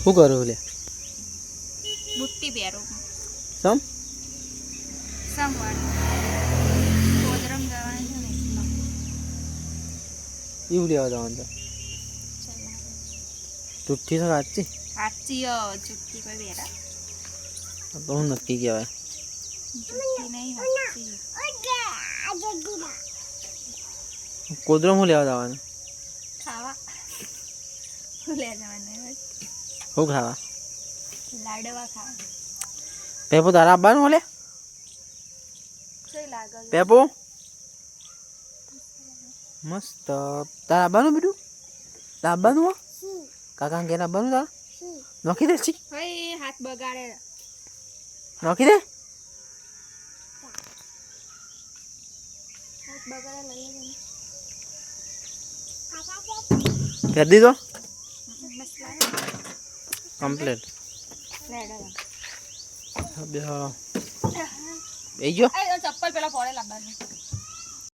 શું કરું લે બુટ્ટી પહેરો સમ સમવાળી ગોદરમ જવાની છે ને એટલો એવું લેવા જવાનું તો ચુઠ્ઠી તો સાચી સાચી ચુટ્ટી કોઈ પહેરા તો હું નક્કી કહેવાય ચુટ્ટી નહીં સાચી કોદરો હું લેવા જવાનું ખાવા લે જવાના શું ખાવા લાડવા ખાવા પેપો તારા આવવાનું ઓલે કઈ લાગે પેપો મસ્ત તારા આવવાનું બીજું તારા આવવાનું કાકા ઘેર આવવાનું તારા નોખી દે છી ભાઈ હાથ બગાડે નોખી દે હાથ બગાડે લઈ લે કરી દીધો બસ કમ્પ્લીટ લાડવા બે ગયો ચપ્પલ પેલા પડે લાવવાનું